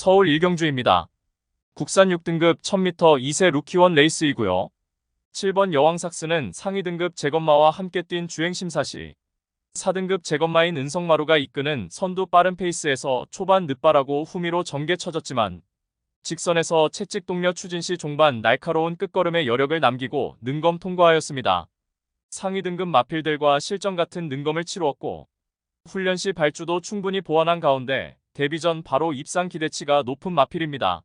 서울 일경주입니다. 국산 6등급 1000m 2세 루키원 레이스이고요. 7번 여왕삭스는 상위 등급 제건마와 함께 뛴 주행심사 시 4등급 제건마인 은성마루가 이끄는 선두 빠른 페이스에서 초반 늦바라고 후미로 전개 쳐졌지만 직선에서 채찍 동료 추진시 종반 날카로운 끝걸음에 여력을 남기고 능검 통과하였습니다. 상위 등급 마필들과 실전 같은 능검을 치루었고 훈련 시 발주도 충분히 보완한 가운데 데뷔 전 바로 입상 기대치가 높은 마필입니다.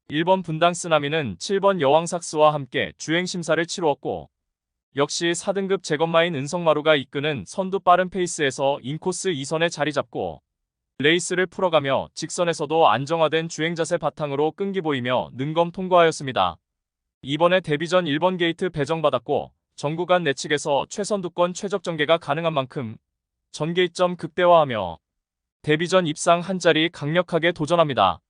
1번 분당 쓰나미는 7번 여왕삭스와 함께 주행심사를 치루었고 역시 4등급 제건마인 은성마루가 이끄는 선두 빠른 페이스에서 인코스 2선에 자리 잡고 레이스를 풀어가며 직선에서도 안정화된 주행자세 바탕으로 끈기 보이며 능검 통과하였습니다. 이번에 데뷔 전 1번 게이트 배정받았고 전구간 내측에서 최선두권 최적 전개가 가능한 만큼 전개이점 극대화하며 데뷔 전 입상 한 자리 강력하게 도전합니다.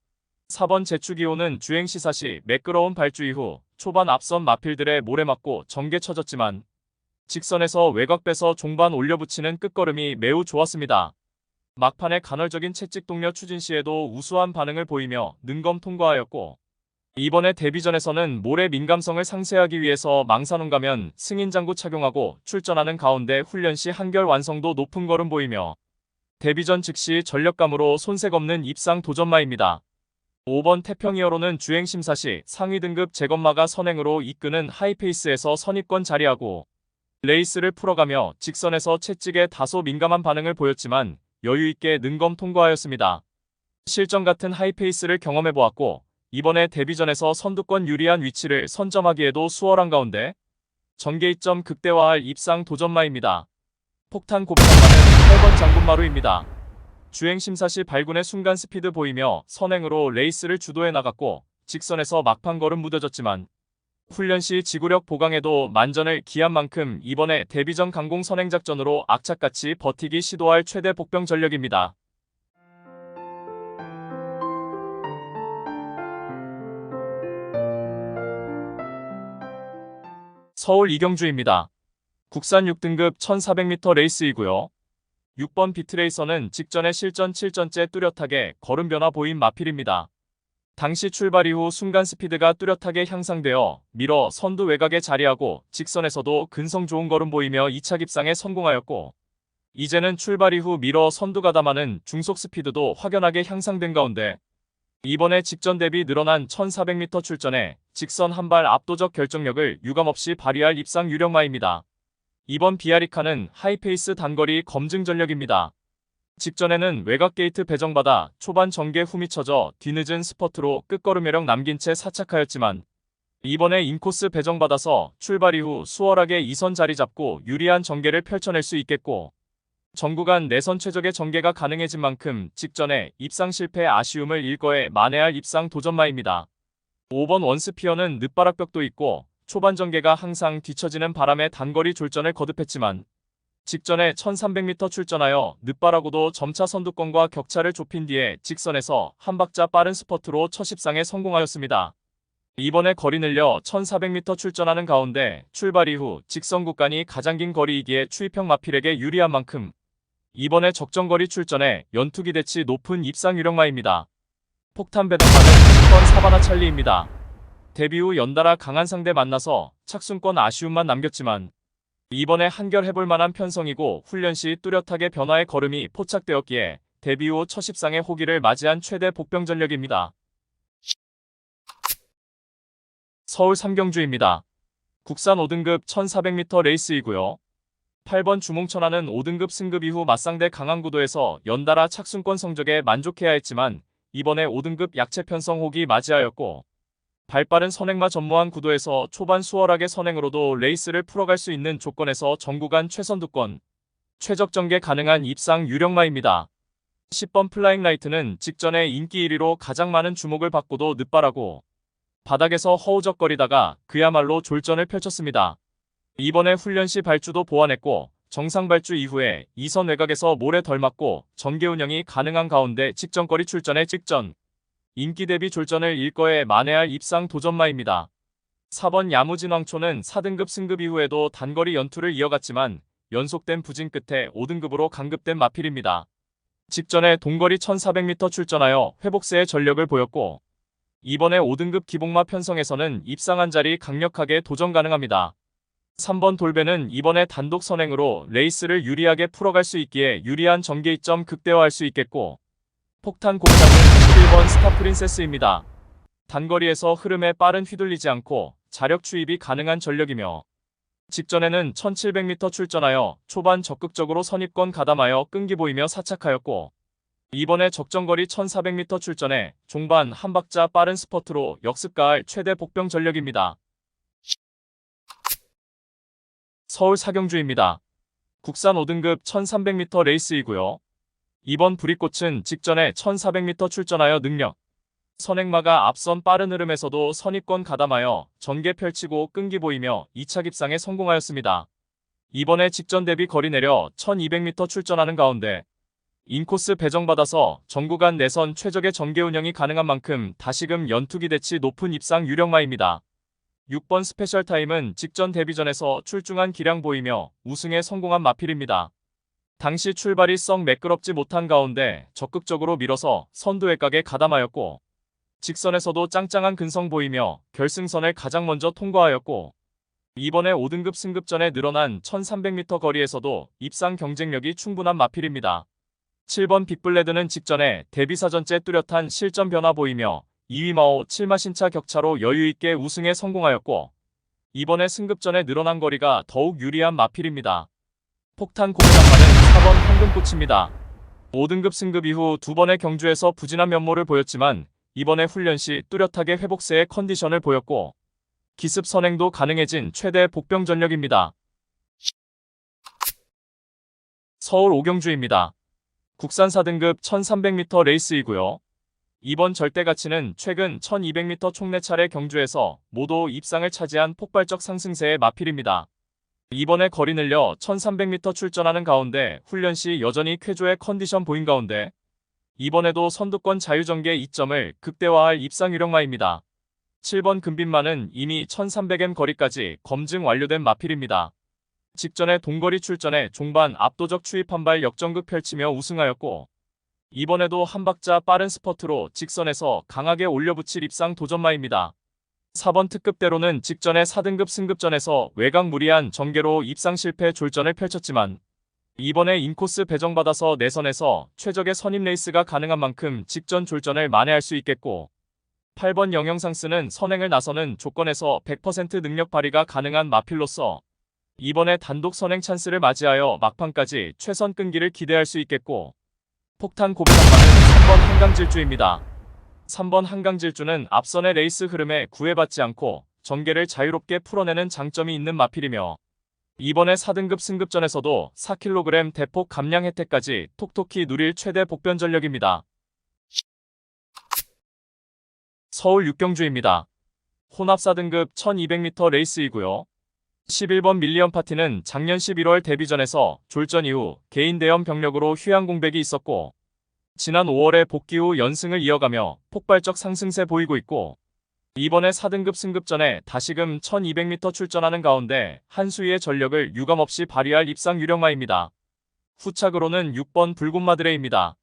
4번 제추기호는 주행시사 시 매끄러운 발주 이후 초반 앞선 마필들의 모래 맞고 전개 쳐졌지만 직선에서 외곽 빼서 종반 올려붙이는 끝걸음이 매우 좋았습니다. 막판에 간헐적인 채찍 동료 추진 시에도 우수한 반응을 보이며 능검 통과하였고 이번에 데뷔전에서는 모래 민감성을 상쇄하기 위해서 망사논 가면 승인장구 착용하고 출전하는 가운데 훈련 시 한결 완성도 높은 걸음 보이며 데뷔전 즉시 전력감으로 손색 없는 입상 도전마입니다. 5번 태평이어로는 주행심사 시 상위 등급 제건마가 선행으로 이끄는 하이페이스에서 선입권 자리하고 레이스를 풀어가며 직선에서 채찍에 다소 민감한 반응을 보였지만 여유있게 능검 통과하였습니다. 실전 같은 하이페이스를 경험해보았고 이번에 데뷔전에서 선두권 유리한 위치를 선점하기에도 수월한 가운데 전개이점 극대화할 입상 도전마입니다. 폭탄 곱창마는 8번 장군마루입니다. 주행심사 시 발군의 순간 스피드 보이며 선행으로 레이스를 주도해 나갔고 직선에서 막판 걸음 무뎌졌지만 훈련 시 지구력 보강에도 만전을 기한 만큼 이번에 데뷔전 강공 선행작전으로 악착같이 버티기 시도할 최대 복병 전력입니다. 서울 이경주입니다. 국산 6등급 1400m 레이스이고요. 6번 비트레이서는 직전에 실전 7전째 뚜렷하게 걸음 변화 보인 마필입니다. 당시 출발 이후 순간 스피드가 뚜렷하게 향상되어 밀어 선두 외곽에 자리하고 직선에서도 근성 좋은 걸음 보이며 2차 입상에 성공하였고 이제는 출발 이후 밀어 선두 가담하는 중속 스피드도 확연하게 향상된 가운데 이번에 직전 대비 늘어난 1400m 출전에 직선 한 발 압도적 결정력을 유감없이 발휘할 입상 유력마입니다. 이번 비아리카는 하이페이스 단거리 검증 전력입니다. 직전에는 외곽 게이트 배정받아 초반 전개 후미쳐져 뒤늦은 스퍼트로 끝걸음여력 남긴 채 사착하였지만 이번에 인코스 배정받아서 출발 이후 수월하게 2선 자리 잡고 유리한 전개를 펼쳐낼 수 있겠고 전구간 내선 최적의 전개가 가능해진 만큼 직전에 입상 실패 아쉬움을 일거에 만회할 입상 도전마입니다. 5번 원스피어는 늦바락벽도 있고 초반 전개가 항상 뒤처지는 바람에 단거리 졸전을 거듭했지만 직전에 1300m 출전하여 늦바라고도 점차 선두권과 격차를 좁힌 뒤에 직선에서 한 박자 빠른 스퍼트로 첫 입상에 성공하였습니다. 이번에 거리 늘려 1400m 출전하는 가운데 출발 이후 직선 구간이 가장 긴 거리이기에 추입형 마필에게 유리한 만큼 이번에 적정거리 출전에 연투 기대치 높은 입상 유력마입니다. 폭탄 배당받은 10번 사바나 찰리입니다. 데뷔 후 연달아 강한 상대 만나서 착순권 아쉬움만 남겼지만 이번에 한결 해볼 만한 편성이고 훈련 시 뚜렷하게 변화의 걸음이 포착되었기에 데뷔 후 첫 입상의 호기를 맞이한 최대 복병 전력입니다. 서울 삼경주입니다. 국산 5등급 1400m 레이스이고요. 8번 주몽천하는 5등급 승급 이후 맞상대 강한 구도에서 연달아 착순권 성적에 만족해야 했지만 이번에 5등급 약체 편성 호기 맞이하였고 발빠른 선행마 전무한 구도에서 초반 수월하게 선행으로도 레이스를 풀어갈 수 있는 조건에서 전구간 최선두권, 최적 전개 가능한 입상 유력마입니다. 10번 플라잉 라이트는 직전에 인기 1위로 가장 많은 주목을 받고도 늦바라고 바닥에서 허우적거리다가 그야말로 졸전을 펼쳤습니다. 이번에 훈련 시 발주도 보완했고 정상 발주 이후에 2선 외곽에서 모래 덜 맞고 전개 운영이 가능한 가운데 직전거리 출전에 직전 인기 대비 졸전을 일거에 만회할 입상 도전마입니다. 4번 야무진왕초는 4등급 승급 이후에도 단거리 연투를 이어갔지만 연속된 부진 끝에 5등급으로 강급된 마필입니다. 직전에 동거리 1400m 출전하여 회복세의 전력을 보였고 이번에 5등급 기복마 편성에서는 입상한 자리 강력하게 도전 가능합니다. 3번 돌배는 이번에 단독 선행으로 레이스를 유리하게 풀어갈 수 있기에 유리한 전개 이점 극대화할 수 있겠고 폭탄 곱창은 11번 스타 프린세스입니다. 단거리에서 흐름에 빠른 휘둘리지 않고 자력 추입이 가능한 전력이며 직전에는 1700m 출전하여 초반 적극적으로 선입권 가담하여 끈기 보이며 사착하였고 이번에 적정거리 1400m 출전해 종반 한 박자 빠른 스퍼트로 역습가할 최대 복병 전력입니다. 서울 사경주입니다. 국산 5등급 1300m 레이스이고요. 이번 부리꽃은 직전에 1400m 출전하여 능력, 선행마가 앞선 빠른 흐름에서도 선입권 가담하여 전개 펼치고 끈기 보이며 2차 깁상에 성공하였습니다. 이번에 직전 대비 거리 내려 1200m 출전하는 가운데 인코스 배정받아서 전구간 내선 최적의 전개 운영이 가능한 만큼 다시금 연투기 대치 높은 입상 유력마입니다. 6번 스페셜 타임은 직전 데뷔전에서 출중한 기량 보이며 우승에 성공한 마필입니다. 당시 출발이 썩 매끄럽지 못한 가운데 적극적으로 밀어서 선두 외곽에 가담하였고 직선에서도 짱짱한 근성 보이며 결승선을 가장 먼저 통과하였고 이번에 5등급 승급전에 늘어난 1300m 거리에서도 입상 경쟁력이 충분한 마필입니다. 7번 빅블레드는 직전에 데뷔사전째 뚜렷한 실전 변화 보이며 2위 마오 7마신차 격차로 여유있게 우승에 성공하였고 이번에 승급전에 늘어난 거리가 더욱 유리한 마필입니다. 폭탄 곱창마는 4번 황금꽃입니다. 5등급 승급 이후 2번의 경주에서 부진한 면모를 보였지만 이번에 훈련 시 뚜렷하게 회복세의 컨디션을 보였고 기습 선행도 가능해진 최대 복병 전력입니다. 서울 오경주입니다. 국산 4등급 1300m 레이스이고요. 이번 절대가치는 최근 1200m 총내 차례 경주에서 모두 입상을 차지한 폭발적 상승세의 마필입니다. 이번에 거리 늘려 1300m 출전하는 가운데 훈련 시 여전히 쾌조의 컨디션 보인 가운데 이번에도 선두권 자유전개 2점을 극대화할 입상 유력마입니다. 7번 금빛마는 이미 1300m 거리까지 검증 완료된 마필입니다. 직전에 동거리 출전에 종반 압도적 추입 한 발 역전극 펼치며 우승하였고 이번에도 한 박자 빠른 스퍼트로 직선에서 강하게 올려붙일 입상 도전마입니다. 4번 특급대로는 직전에 4등급 승급전에서 외곽 무리한 전개로 입상 실패 졸전을 펼쳤지만 이번에 인코스 배정받아서 내선에서 최적의 선임 레이스가 가능한 만큼 직전 졸전을 만회할 수 있겠고 8번 영영상스는 선행을 나서는 조건에서 100% 능력 발휘가 가능한 마필로서 이번에 단독 선행 찬스를 맞이하여 막판까지 최선 끈기를 기대할 수 있겠고 폭탄 고배상마는 3번 한강질주입니다. 3번 한강질주는 앞선의 레이스 흐름에 구애받지 않고 전개를 자유롭게 풀어내는 장점이 있는 마필이며 이번에 4등급 승급전에서도 4kg 대폭 감량 혜택까지 톡톡히 누릴 최대 복변 전력입니다. 서울 육경주입니다. 혼합 4등급 1200m 레이스이고요. 11번 밀리언 파티는 작년 11월 데뷔전에서 졸전 이후 개인 대형 병력으로 휴양 공백이 있었고 지난 5월에 복귀 후 연승을 이어가며 폭발적 상승세 보이고 있고 이번에 4등급 승급전에 다시금 1200m 출전하는 가운데 한수위의 전력을 유감없이 발휘할 입상 유력마입니다. 후착으로는 6번 붉은마드레입니다.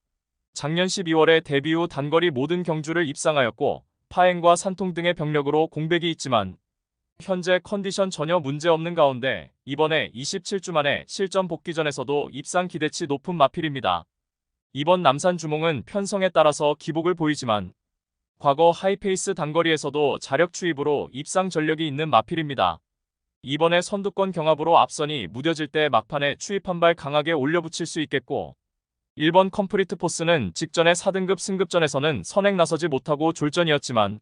작년 12월에 데뷔 후 단거리 모든 경주를 입상하였고 파행과 산통 등의 병력으로 공백이 있지만 현재 컨디션 전혀 문제없는 가운데 이번에 27주 만에 실전 복귀전에서도 입상 기대치 높은 마필입니다. 이번 남산 주몽은 편성에 따라서 기복을 보이지만 과거 하이페이스 단거리에서도 자력 추입으로 입상 전력이 있는 마필입니다. 이번에 선두권 경합으로 앞선이 무뎌질 때 막판에 추입 한 발 강하게 올려붙일 수 있겠고 1번 컴프리트 포스는 직전에 4등급 승급전에서는 선행 나서지 못하고 졸전이었지만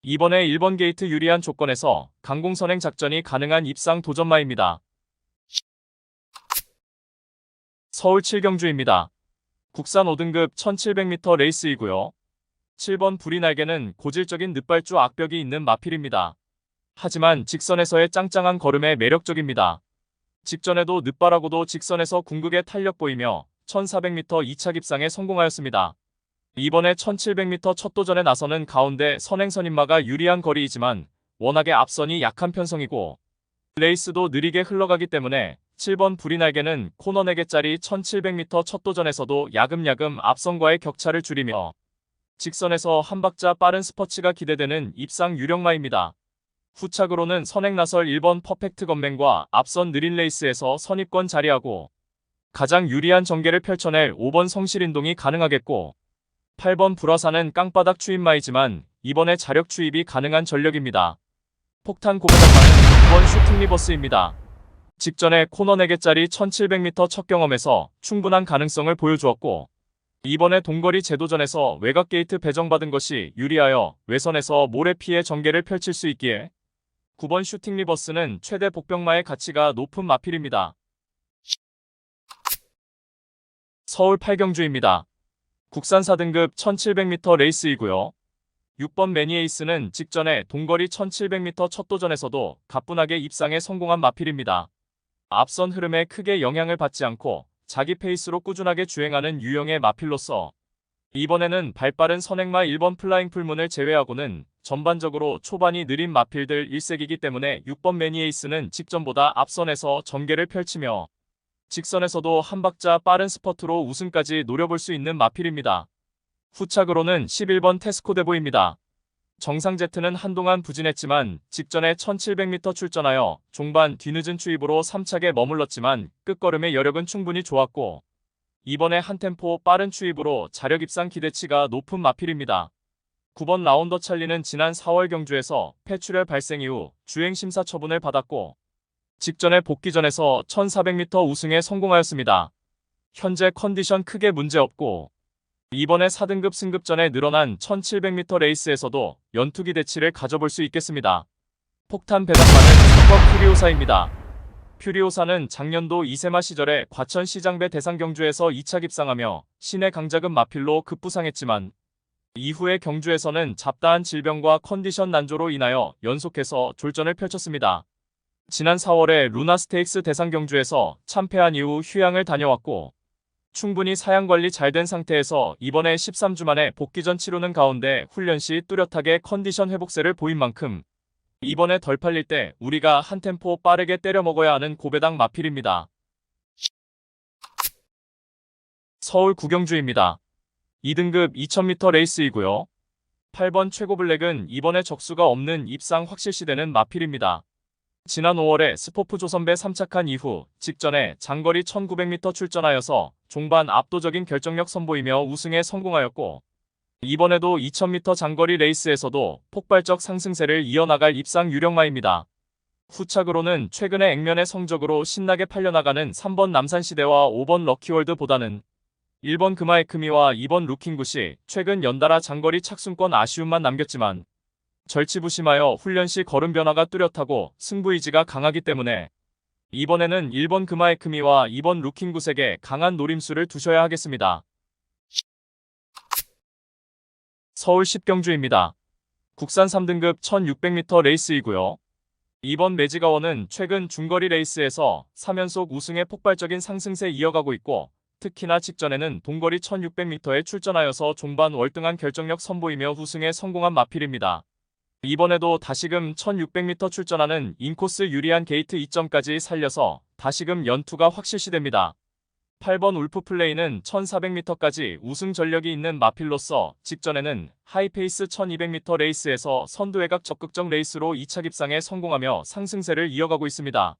이번에 1번 게이트 유리한 조건에서 강공선행 작전이 가능한 입상 도전마입니다. 서울 7경주입니다. 국산 5등급 1700m 레이스이고요. 7번 부리날개는 고질적인 늪발주 악벽이 있는 마필입니다. 하지만 직선에서의 짱짱한 걸음에 매력적입니다. 직전에도 늪발하고도 직선에서 궁극의 탄력 보이며 1400m 2차 깁상에 성공하였습니다. 이번에 1700m 첫 도전에 나서는 가운데 선행선임마가 유리한 거리이지만 워낙에 앞선이 약한 편성이고 레이스도 느리게 흘러가기 때문에 7번 불이 날개는 코너 4개짜리 1700m 첫 도전에서도 야금야금 앞선과의 격차를 줄이며 직선에서 한 박자 빠른 스퍼츠가 기대되는 입상 유력마입니다. 후착으로는 선행 나설 1번 퍼펙트 건맨과 앞선 느린 레이스에서 선입권 자리하고 가장 유리한 전개를 펼쳐낼 5번 성실인동이 가능하겠고 8번 불화사는 깡바닥 추임마이지만 이번에 자력 추입이 가능한 전력입니다. 폭탄 고배당마는 2번 슈팅 리버스입니다. 직전에 코너 4개짜리 1700m 첫 경험에서 충분한 가능성을 보여주었고 이번에 동거리 재도전에서 외곽 게이트 배정받은 것이 유리하여 외선에서 모래 피해 전개를 펼칠 수 있기에 9번 슈팅 리버스는 최대 복병마의 가치가 높은 마필입니다. 서울 8경주입니다. 국산 4등급 1700m 레이스이고요. 6번 매니에이스는 직전에 동거리 1700m 첫 도전에서도 가뿐하게 입상에 성공한 마필입니다. 앞선 흐름에 크게 영향을 받지 않고 자기 페이스로 꾸준하게 주행하는 유형의 마필로서 이번에는 발빠른 선행마 1번 플라잉 풀문을 제외하고는 전반적으로 초반이 느린 마필들 일색이기 때문에 6번 매니에이스는 직전보다 앞선에서 전개를 펼치며 직선에서도 한 박자 빠른 스퍼트로 우승까지 노려볼 수 있는 마필입니다. 후착으로는 11번 테스코데보입니다. 정상제트는 한동안 부진했지만 직전에 1700m 출전하여 종반 뒤늦은 추입으로 3착에 머물렀지만 끝걸음의 여력은 충분히 좋았고 이번에 한 템포 빠른 추입으로 자력 입상 기대치가 높은 마필입니다. 9번 라운더 찰리는 지난 4월 경주에서 폐출혈 발생 이후 주행 심사 처분을 받았고 직전에 복귀전에서 1400m 우승에 성공하였습니다. 현재 컨디션 크게 문제없고 이번에 4등급 승급전에 늘어난 1700m 레이스에서도 연투기 대치를 가져볼 수 있겠습니다. 폭탄 배당마는 3번 퓨리오사입니다. 퓨리오사는 작년도 이세마 시절에 과천 시장배 대상 경주에서 2차 입상하며 신의 강자급 마필로 급부상했지만 이후의 경주에서는 잡다한 질병과 컨디션 난조로 인하여 연속해서 졸전을 펼쳤습니다. 지난 4월에 루나 스테이크스 대상 경주에서 참패한 이후 휴양을 다녀왔고 충분히 사양관리 잘 된 상태에서 이번에 13주 만에 복귀전 치르는 가운데 훈련 시 뚜렷하게 컨디션 회복세를 보인 만큼 이번에 덜 팔릴 때 우리가 한 템포 빠르게 때려 먹어야 하는 고배당 마필입니다. 서울 9경주입니다. 2등급 2000m 레이스이고요. 8번 최고블랙은 이번에 적수가 없는 입상 확실시되는 마필입니다. 지난 5월에 스포프 조선배 3착한 이후 직전에 장거리 1900m 출전하여서 종반 압도적인 결정력 선보이며 우승에 성공하였고 이번에도 2000m 장거리 레이스에서도 폭발적 상승세를 이어나갈 입상 유력마입니다. 후착으로는 최근의 액면의 성적으로 신나게 팔려나가는 3번 남산시대와 5번 럭키월드보다는 1번 금화에크미와 2번 루킹굿이 최근 연달아 장거리 착순권 아쉬움만 남겼지만 절치부심하여 훈련 시 걸음 변화가 뚜렷하고 승부의지가 강하기 때문에 이번에는 1번 금화에크미와 2번 루킹굿에게 강한 노림수를 두셔야 하겠습니다. 서울 10경주입니다. 국산 3등급 1600m 레이스이고요. 2번 매지가원은 최근 중거리 레이스에서 3연속 우승의 폭발적인 상승세 이어가고 있고 특히나 직전에는 동거리 1600m에 출전하여서 종반 월등한 결정력 선보이며 우승에 성공한 마필입니다. 이번에도 다시금 1600m 출전하는 인코스 유리한 게이트 2점까지 살려서 다시금 연투가 확실시됩니다. 8번 울프플레이는 1400m까지 우승 전력이 있는 마필로서 직전에는 하이페이스 1200m 레이스에서 선두외곽 적극적 레이스로 2차 입상에 성공하며 상승세를 이어가고 있습니다.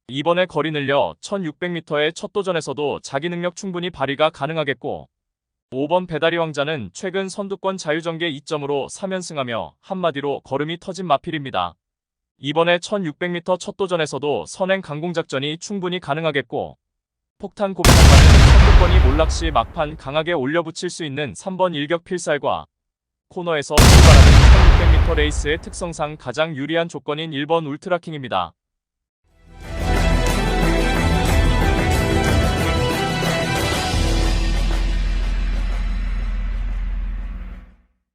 이번에 거리 늘려 1600m의 첫 도전에서도 자기 능력 충분히 발휘가 가능하겠고 5번 배다리 왕자는 최근 선두권 자유전개 2점으로 3연승하며 한마디로 걸음이 터진 마필입니다. 이번에 1600m 첫 도전에서도 선행 강공작전이 충분히 가능하겠고 폭탄 고배당마는 선두권이 몰락시 막판 강하게 올려붙일 수 있는 3번 일격 필살과 코너에서 출발하는 1600m 레이스의 특성상 가장 유리한 조건인 1번 울트라킹입니다.